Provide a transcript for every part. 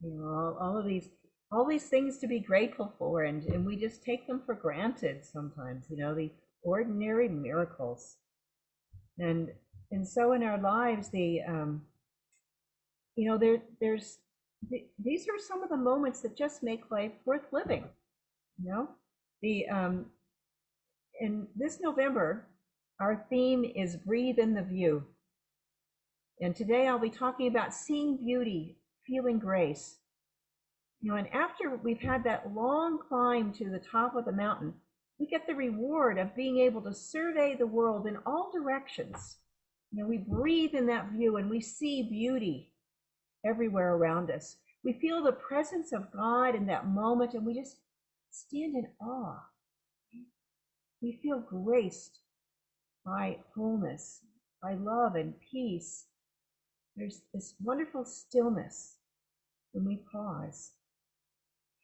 You know, all these things to be grateful for, and we just take them for granted sometimes, you know, the ordinary miracles. And and so in our lives, you know, these are some of the moments that just make life worth living, you know. The In this November, our theme is Breathe in the View. And today I'll be talking about seeing beauty, feeling grace. You know, and after we've had that long climb to the top of the mountain, we get the reward of being able to survey the world in all directions. You know, we breathe in that view and we see beauty everywhere around us. We feel the presence of God in that moment and we just stand in awe. We feel graced by wholeness, by love and peace. There's this wonderful stillness when we pause.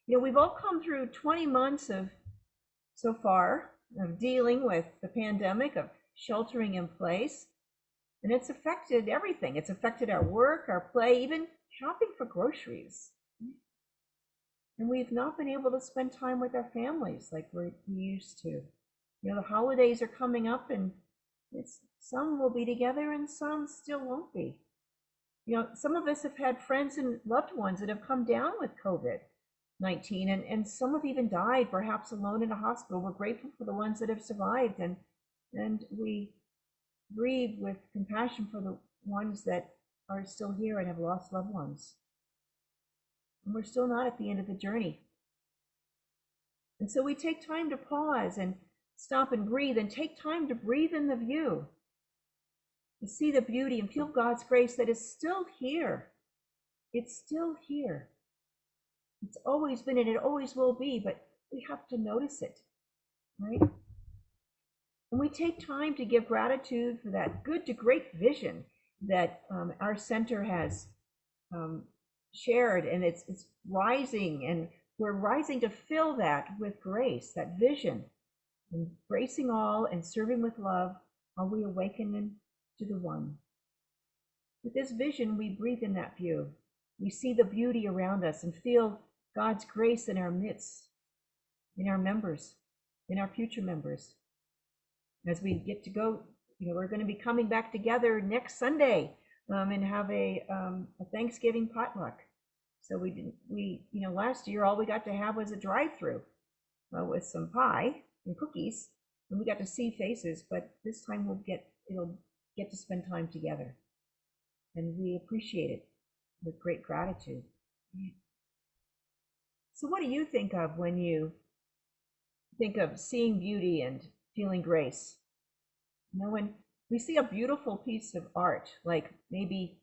You know, we've all come through 20 months so far of dealing with the pandemic, of sheltering in place, and it's affected everything. It's affected our work, our play, even shopping for groceries. And we've not been able to spend time with our families like we used to. You know, the holidays are coming up and some will be together and some still won't be. You know, some of us have had friends and loved ones that have come down with COVID-19, and some have even died, perhaps alone in a hospital. We're grateful for the ones that have survived, and we grieve with compassion for the ones that are still here and have lost loved ones. And we're still not at the end of the journey. And so we take time to pause and stop and breathe, and take time to breathe in the view, to see the beauty and feel God's grace that is still here. It's still here. It's always been and it always will be, but we have to notice it, right? And we take time to give gratitude for that good to great vision that our center has shared, and it's rising, and we're rising to fill that with grace, that vision, embracing all and serving with love while we awaken to the one. With this vision, we breathe in that view. We see the beauty around us and feel God's grace in our midst, in our members, in our future members. As we get to go, you know, we're going to be coming back together next Sunday and have a Thanksgiving potluck. So you know, last year all we got to have was a drive-through with some pie and cookies, and we got to see faces. But this time we'll get to spend time together, and we appreciate it with great gratitude. So what do you think of when you think of seeing beauty and feeling grace? You know, when we see a beautiful piece of art, like maybe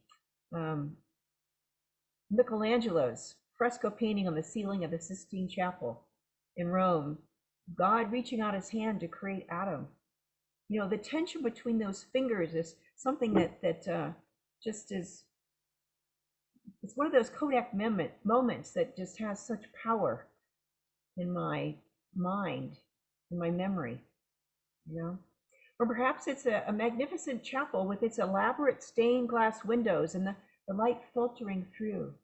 Michelangelo's fresco painting on the ceiling of the Sistine Chapel in Rome, God reaching out his hand to create Adam. You know, the tension between those fingers is something that just is, it's one of those Kodak moments that just has such power in my mind, in my memory, you know. Or perhaps it's a magnificent chapel with its elaborate stained glass windows and the light filtering through.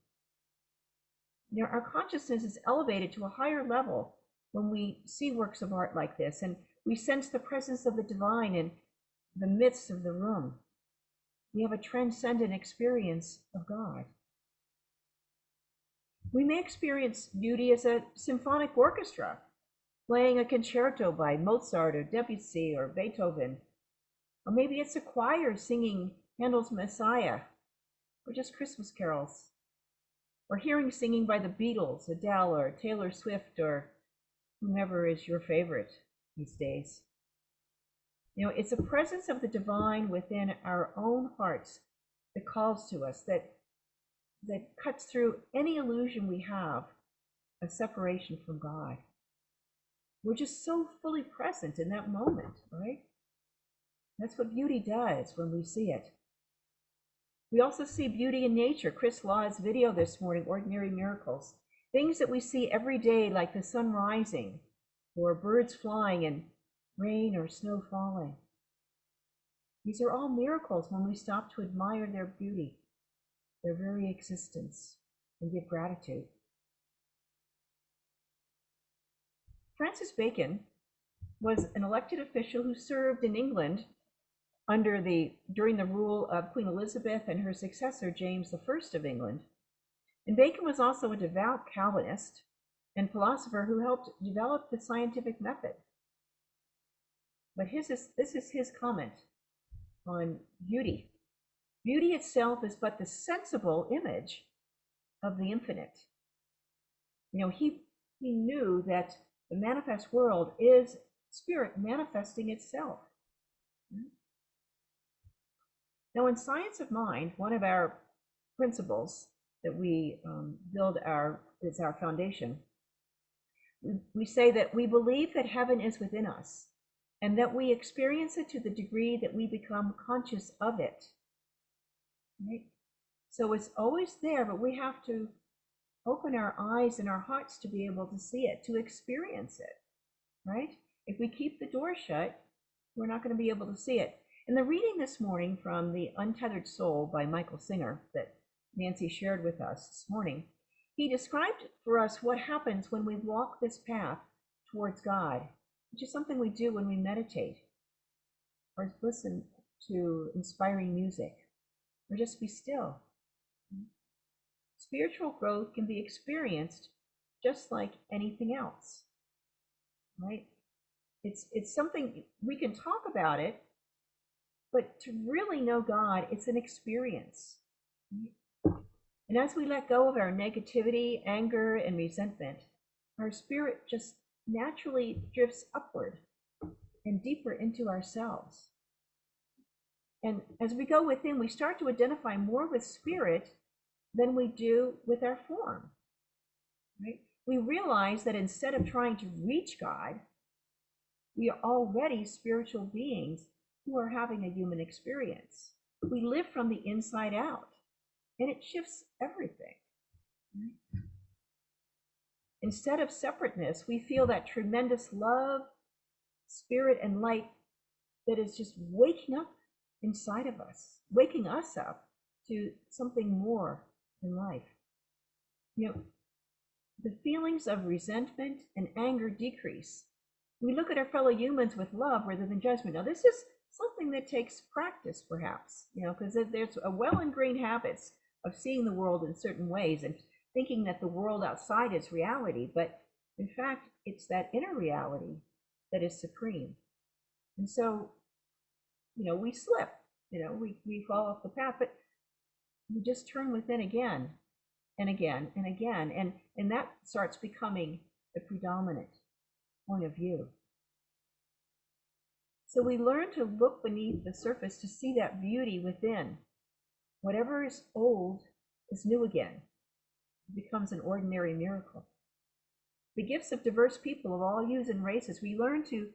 You know, our consciousness is elevated to a higher level when we see works of art like this, and we sense the presence of the divine in the midst of the room. We have a transcendent experience of God. We may experience beauty as a symphonic orchestra, playing a concerto by Mozart or Debussy or Beethoven. Or maybe it's a choir singing Handel's Messiah, or just Christmas carols. Or hearing singing by the Beatles, Adele, or Taylor Swift, or whomever is your favorite these days. You know, it's a presence of the divine within our own hearts that calls to us, that cuts through any illusion we have of separation from God. We're just so fully present in that moment, right? That's what beauty does when we see it. We also see beauty in nature. Chris Law's video this morning, Ordinary Miracles. Things that we see every day, like the sun rising, or birds flying, and rain or snow falling. These are all miracles when we stop to admire their beauty, their very existence. and give gratitude. Francis Bacon was an elected official who served in England during the rule of Queen Elizabeth and her successor, James I of England. And Bacon was also a devout Calvinist and philosopher who helped develop the scientific method. But this is his comment on beauty. Beauty itself is but the sensible image of the infinite. He knew that the manifest world is spirit manifesting itself. Now, in Science of Mind, one of our principles that we build is our foundation. We say that we believe that heaven is within us and that we experience it to the degree that we become conscious of it. Right? So it's always there, but we have to open our eyes and our hearts to be able to see it, to experience it. Right? If we keep the door shut, we're not going to be able to see it. In the reading this morning from The Untethered Soul by Michael Singer that Nancy shared with us this morning, he described for us what happens when we walk this path towards God, which is something we do when we meditate or listen to inspiring music or just be still. Spiritual growth can be experienced just like anything else, right? It's something we can talk about it, but to really know God, it's an experience. And as we let go of our negativity, anger, and resentment, our spirit just naturally drifts upward and deeper into ourselves. And as we go within, we start to identify more with spirit than we do with our form. Right? We realize that instead of trying to reach God, we are already spiritual beings who are having a human experience. We live from the inside out, and it shifts everything. Right? Instead of separateness, we feel that tremendous love, spirit, and light that is just waking up inside of us, waking us up to something more in life. The feelings of resentment and anger decrease. We look at our fellow humans with love rather than judgment. Now, this is something that takes practice, perhaps, because there's a well-ingrained habits of seeing the world in certain ways and thinking that the world outside is reality, but in fact, it's that inner reality that is supreme. And so, we slip, we fall off the path, but we just turn within again and again and again, and that starts becoming the predominant point of view. So we learn to look beneath the surface to see that beauty within. Whatever is old is new again. It becomes an ordinary miracle. The gifts of diverse people of all hues and races, we learn to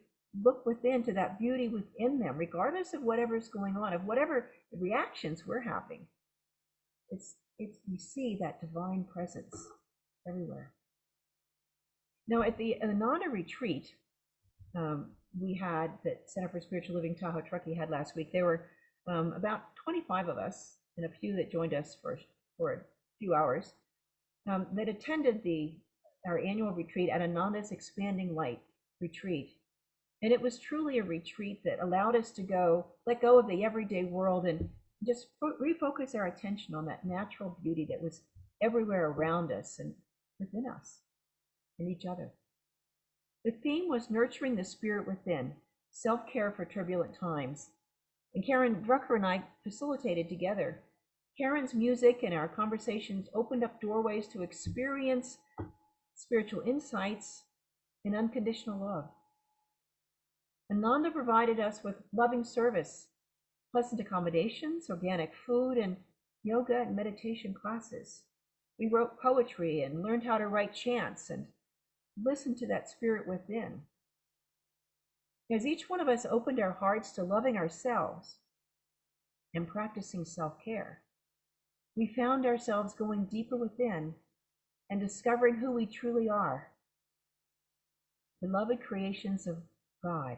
look within to that beauty within them, regardless of whatever's going on, of whatever reactions we're having. We see that divine presence everywhere. Now, at the Ananda retreat, we had that Center for Spiritual Living Tahoe-Truckee had last week. There were about 25 of us and a few that joined us for a few hours that attended our annual retreat at Ananda's Expanding Light retreat. And it was truly a retreat that allowed us to let go of the everyday world and just refocus our attention on that natural beauty that was everywhere around us and within us and each other. The theme was nurturing the spirit within, self-care for turbulent times. And Karen Drucker and I facilitated together. Karen's music and our conversations opened up doorways to experience spiritual insights and unconditional love. Ananda provided us with loving service, pleasant accommodations, organic food, and yoga and meditation classes. We wrote poetry and learned how to write chants and listen to that spirit within. As each one of us opened our hearts to loving ourselves and practicing self-care, we found ourselves going deeper within and discovering who we truly are, beloved creations of God,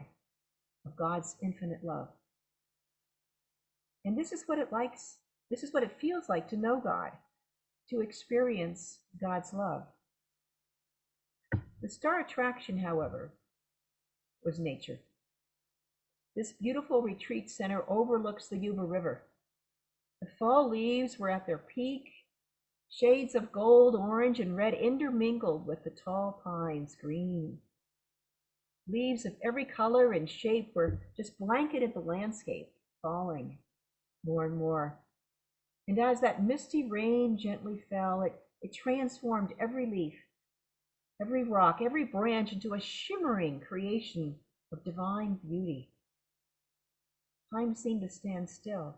of God's infinite love. And this is what it feels like to know God, to experience God's love. The star attraction, however, was nature. This beautiful retreat center overlooks the Yuba River. The fall leaves were at their peak, shades of gold, orange, and red intermingled with the tall pines, green. Leaves of every color and shape were just blanketed the landscape, falling more and more. And as that misty rain gently fell, it transformed every leaf, every rock, every branch into a shimmering creation of divine beauty. Time seemed to stand still.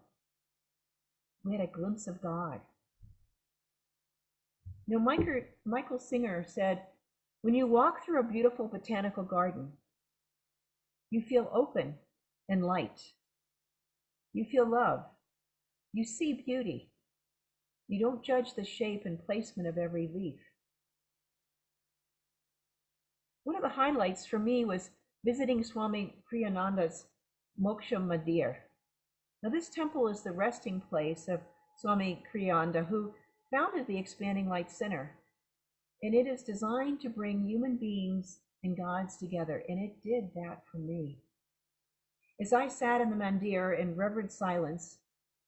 We had a glimpse of God. You know, Michael Singer said, when you walk through a beautiful botanical garden, you feel open and light. You feel love. You see beauty. You don't judge the shape and placement of every leaf. One of the highlights for me was visiting Swami Kriyananda's Moksha Mandir. Now, this temple is the resting place of Swami Kriyananda, who founded the Expanding Light Center. And it is designed to bring human beings and gods together, and it did that for me. As I sat in the mandir in reverent silence,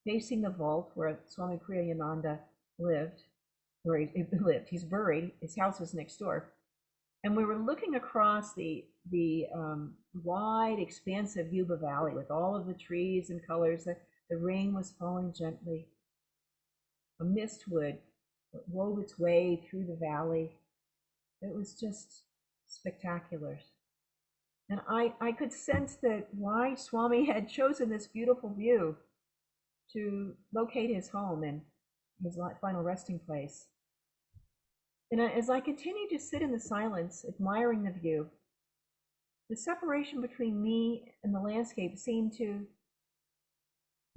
facing the vault where Swami Kriyananda lived, he's buried, his house was next door, and we were looking across the wide, expansive Yuba Valley with all of the trees and colors. The rain was falling gently. A mist would wove its way through the valley. It was just spectacular. And I could sense that why Swami had chosen this beautiful view to locate his home and his final resting place. And as I continued to sit in the silence, admiring the view, the separation between me and the landscape seemed to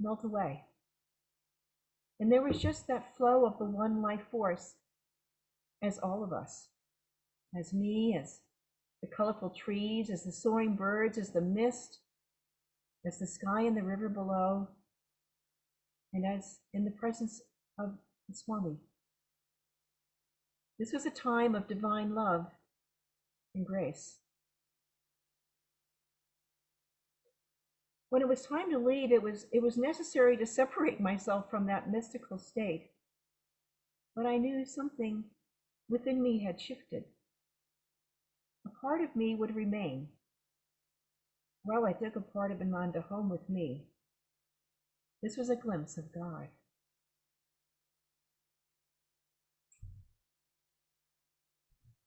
melt away. And there was just that flow of the one life force as all of us, as me, as the colorful trees, as the soaring birds, as the mist, as the sky and the river below, and as in the presence of the Swami. This was a time of divine love and grace. When it was time to leave, it was necessary to separate myself from that mystical state. But I knew something within me had shifted. A part of me would remain. Well, I took a part of Ananda home with me. This was a glimpse of God.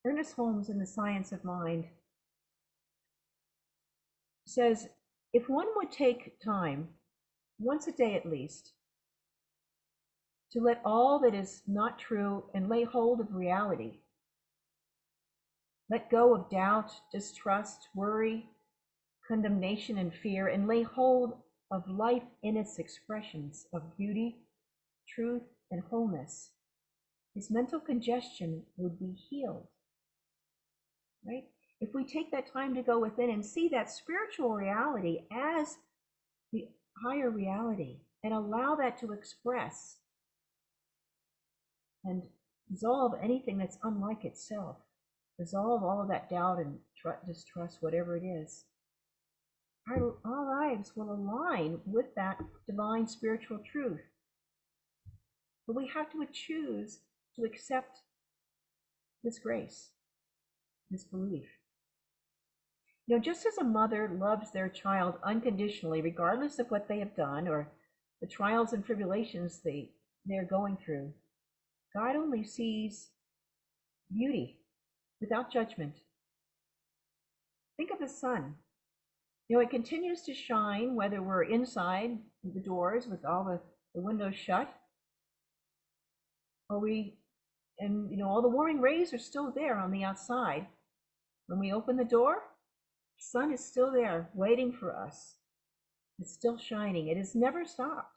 Ernest Holmes, in The Science of Mind, says, if one would take time, once a day at least, to let all that is not true and lay hold of reality, let go of doubt, distrust, worry, condemnation, and fear, and lay hold of life in its expressions of beauty, truth, and wholeness, his mental congestion would be healed. Right? If we take that time to go within and see that spiritual reality as the higher reality and allow that to express and dissolve anything that's unlike itself, dissolve all of that doubt and distrust, whatever it is, our lives will align with that divine spiritual truth. But we have to choose to accept this grace, this belief. You know, just as a mother loves their child unconditionally, regardless of what they have done or the trials and tribulations they're going through, God only sees beauty without judgment. Think of the sun. You know, it continues to shine whether we're inside the doors with all the windows shut, or all the warming rays are still there on the outside. When we open the door, the sun is still there waiting for us. It's still shining. It has never stopped.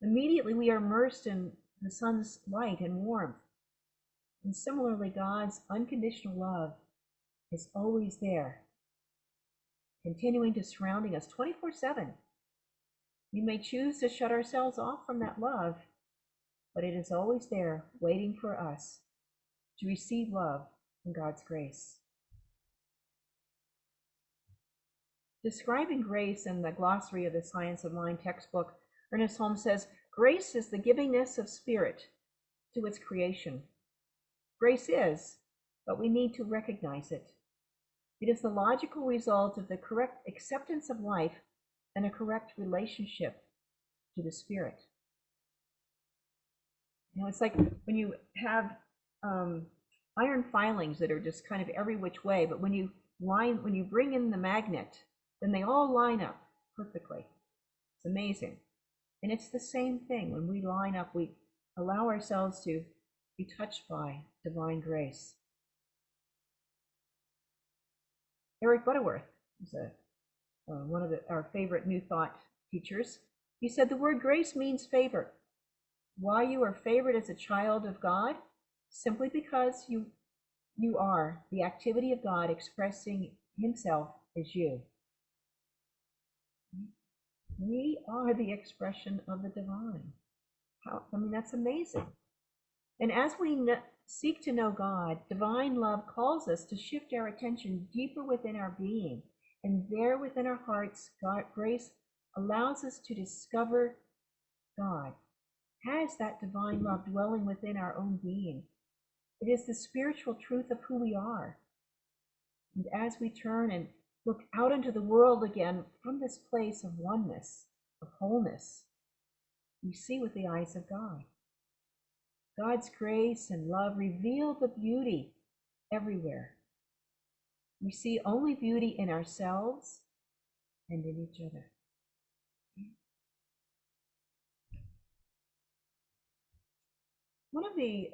Immediately we are immersed in the sun's light and warmth. And similarly, God's unconditional love is always there, continuing to surrounding us 24/7. We may choose to shut ourselves off from that love, but it is always there waiting for us to receive love and God's grace. Describing grace in the glossary of the Science of Mind textbook, Ernest Holmes says, grace is the givingness of spirit to its creation. Grace is, but we need to recognize it. It is the logical result of the correct acceptance of life and a correct relationship to the Spirit. It's like when you have iron filings that are just kind of every which way, but when you bring in the magnet, then they all line up perfectly. It's amazing. And it's the same thing. When we line up, we allow ourselves to be touched by divine grace. Eric Butterworth is one of our favorite New Thought teachers. He said the word grace means favor. Why you are favored as a child of God? Simply because you are the activity of God expressing himself as you. We are the expression of the divine. That's amazing. And as we seek to know God, divine love calls us to shift our attention deeper within our being. And there within our hearts, grace allows us to discover God as that divine love dwelling within our own being. It is the spiritual truth of who we are. And as we turn and look out into the world again from this place of oneness, of wholeness, we see with the eyes of God. God's grace and love reveal the beauty everywhere. We see only beauty in ourselves and in each other. One of the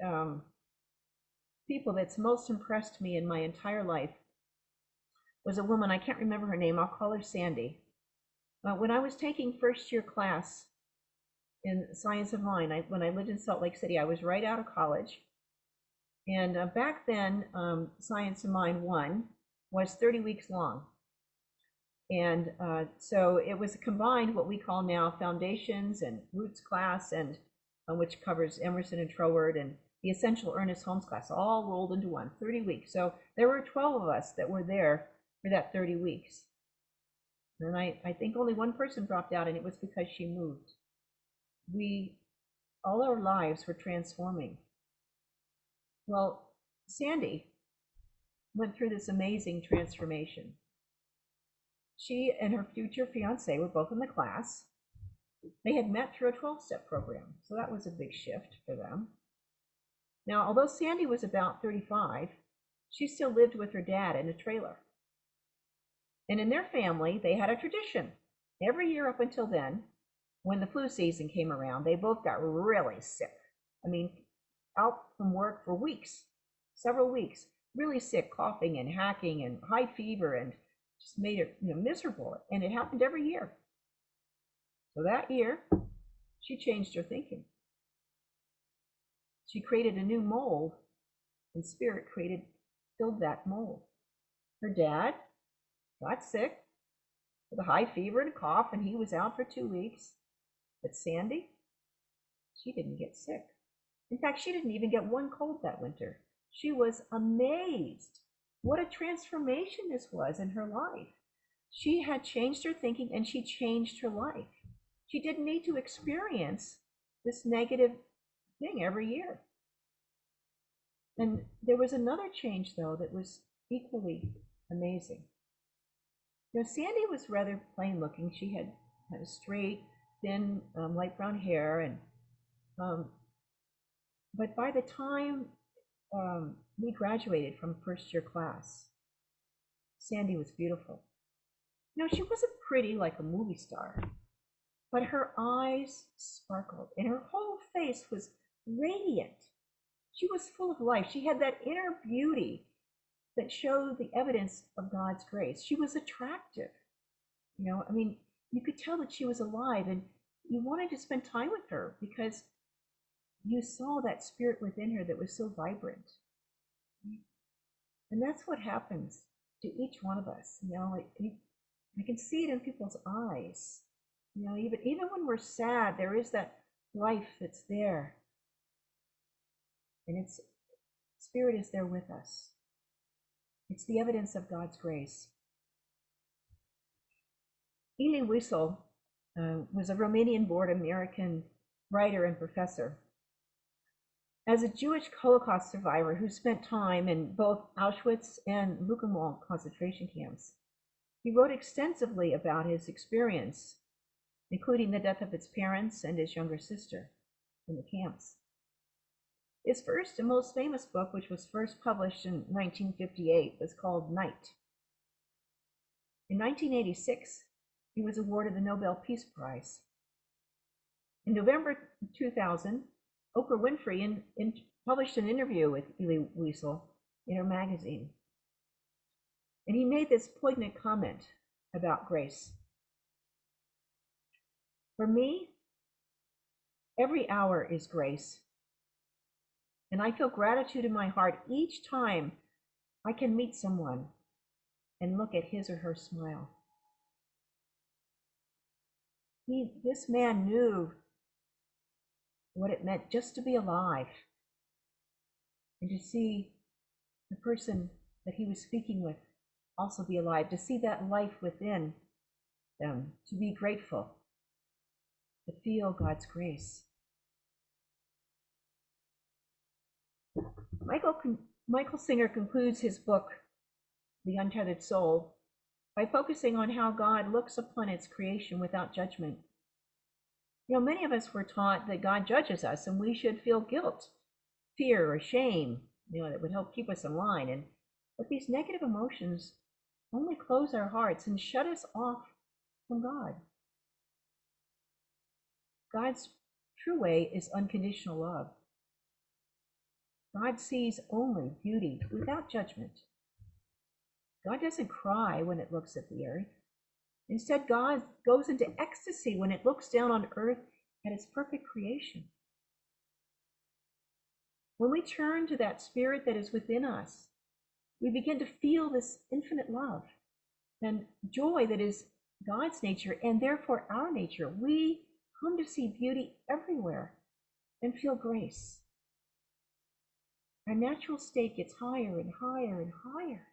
people that's most impressed me in my entire life was a woman, I can't remember her name, I'll call her Sandy. When I was taking first year class in Science of Mind, when I lived in Salt Lake City, I was right out of college. And back then, Science of Mind 1 was 30 weeks long. And so it was combined what we call now Foundations and Roots class, and which covers Emerson and Troward and the Essential Ernest Holmes class, all rolled into one, 30 weeks. So there were 12 of us that were there for that 30 weeks. And I think only one person dropped out, and it was because she moved. All our lives were transforming. Well, Sandy went through this amazing transformation. She and her future fiance were both in the class. They had met through a 12-step program, so that was a big shift for them. Now, although Sandy was about 35, she still lived with her dad in a trailer. And in their family, they had a tradition. Every year up until then, when the flu season came around, they both got really sick. Out from work for weeks, several weeks, really sick, coughing and hacking and high fever, and just made it miserable. And it happened every year. So that year, she changed her thinking. She created a new mold, and Spirit filled that mold. Her dad got sick with a high fever and a cough, and he was out for 2 weeks. But Sandy, she didn't get sick. In fact, she didn't even get one cold that winter. She was amazed what a transformation this was in her life. She had changed her thinking, and she changed her life. She didn't need to experience this negative thing every year. And there was another change, though, that was equally amazing. Sandy was rather plain looking. She had a straight, thin, light brown hair, and but by the time we graduated from first year class, Sandy was beautiful. She wasn't pretty like a movie star, but her eyes sparkled and her whole face was radiant. She was full of life. She had that inner beauty that showed the evidence of God's grace. She was attractive. You could tell that she was alive, and you wanted to spend time with her because you saw that spirit within her that was so vibrant. And that's what happens to each one of us. I can see it in people's eyes. Even when we're sad, there is that life that's there. and its Spirit is there with us. It's the evidence of God's grace. Elie Wiesel was a Romanian-born American writer and professor. As a Jewish Holocaust survivor who spent time in both Auschwitz and Buchenwald concentration camps, he wrote extensively about his experience, including the death of his parents and his younger sister in the camps. His first and most famous book, which was first published in 1958, was called Night. In 1986, he was awarded the Nobel Peace Prize. In November 2000, Oprah Winfrey published an interview with Elie Wiesel in her magazine. And he made this poignant comment about grace. For me, every hour is grace. And I feel gratitude in my heart each time I can meet someone and look at his or her smile. This man knew what it meant just to be alive and to see the person that he was speaking with also be alive, to see that life within them, to be grateful, to feel God's grace. Michael Singer concludes his book, The Untethered Soul, by focusing on how God looks upon its creation without judgment. You know, many of us were taught that God judges us and we should feel guilt, fear, or shame, that would help keep us in line. But these negative emotions only close our hearts and shut us off from God. God's true way is unconditional love. God sees only beauty without judgment. God doesn't cry when it looks at the earth. Instead, God goes into ecstasy when it looks down on earth at its perfect creation. When we turn to that Spirit that is within us, we begin to feel this infinite love and joy that is God's nature and therefore our nature. We come to see beauty everywhere and feel grace. Our natural state gets higher and higher and higher.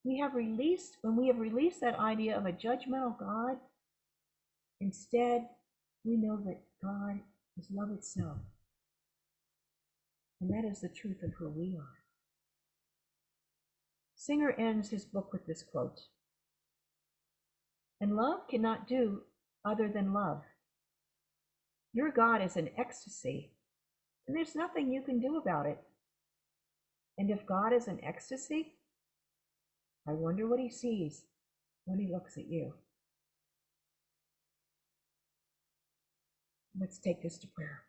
When we have released that idea of a judgmental God, instead, we know that God is love itself. And that is the truth of who we are. Singer ends his book with this quote, "And love cannot do other than love. Your God is in ecstasy, and there's nothing you can do about it. And if God is in ecstasy, I wonder what he sees when he looks at you." Let's take this to prayer.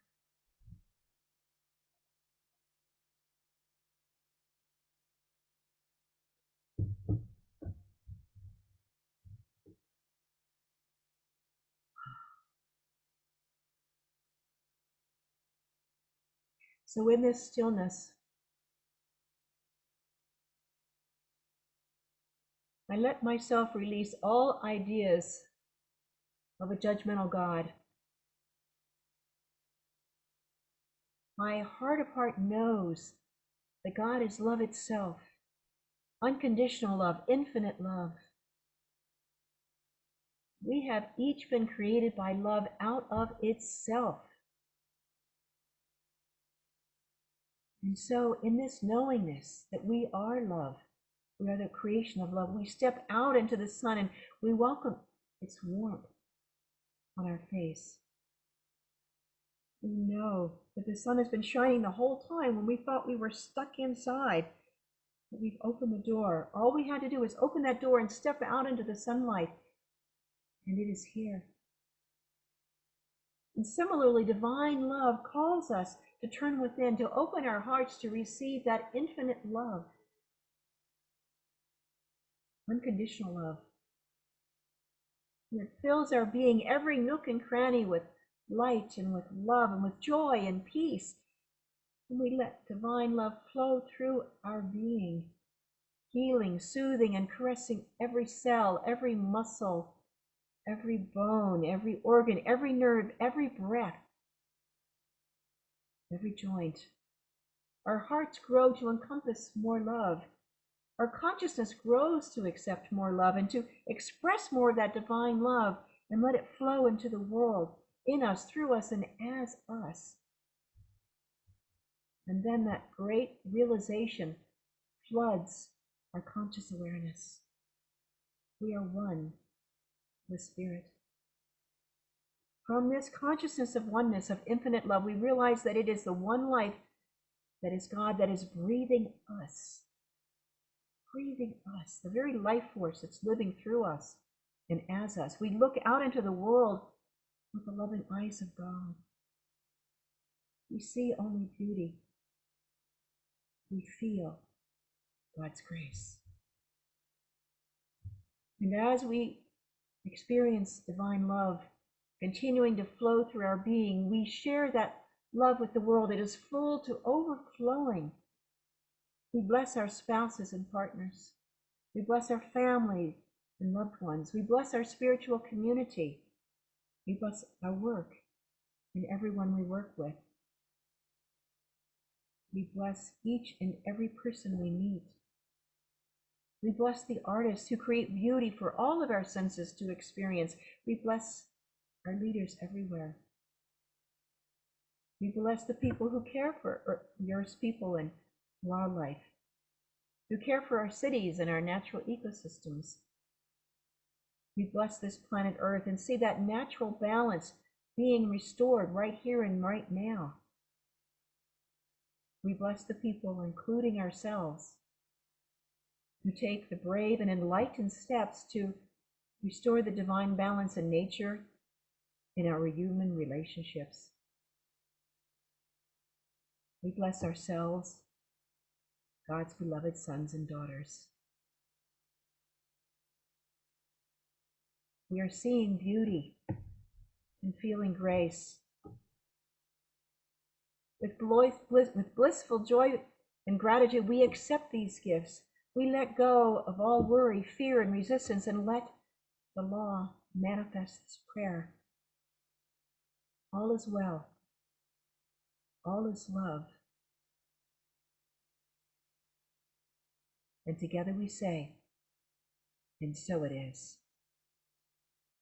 So in this stillness, I let myself release all ideas of a judgmental God. My heart of heart knows that God is love itself, unconditional love, infinite love. We have each been created by love out of itself. And so in this knowingness that we are love, we are the creation of love, we step out into the sun and we welcome its warmth on our face. We know that the sun has been shining the whole time when we thought we were stuck inside. But we've opened the door. All we had to do is open that door and step out into the sunlight, and it is here. And similarly, divine love calls us to turn within, to open our hearts to receive that infinite love, unconditional love. And it fills our being, every nook and cranny, with light and with love and with joy and peace. And we let divine love flow through our being, healing, soothing, and caressing every cell, every muscle, every bone, every organ, every nerve, every breath, every joint. Our hearts grow to encompass more love. Our consciousness grows to accept more love and to express more of that divine love and let it flow into the world, in us, through us, and as us. And then that great realization floods our conscious awareness. We are one with Spirit. From this consciousness of oneness, of infinite love, we realize that it is the one life that is God that is breathing us, the very life force that's living through us and as us. We look out into the world with the loving eyes of God. We see only beauty. We feel God's grace. And as we experience divine love continuing to flow through our being, we share that love with the world. It is full to overflowing. We bless our spouses and partners. We bless our family and loved ones. We bless our spiritual community. We bless our work and everyone we work with. We bless each and every person we meet. We bless the artists who create beauty for all of our senses to experience. We bless our leaders everywhere. We bless the people who care for Earth's people and wildlife, who care for our cities and our natural ecosystems. We bless this planet Earth and see that natural balance being restored right here and right now. We bless the people, including ourselves, who take the brave and enlightened steps to restore the divine balance in nature, in our human relationships. We bless ourselves, God's beloved sons and daughters. We are seeing beauty and feeling grace. With blissful joy and gratitude, we accept these gifts. We let go of all worry, fear, and resistance and let the law manifest this prayer. All is well. All is love. And together we say, and so it is.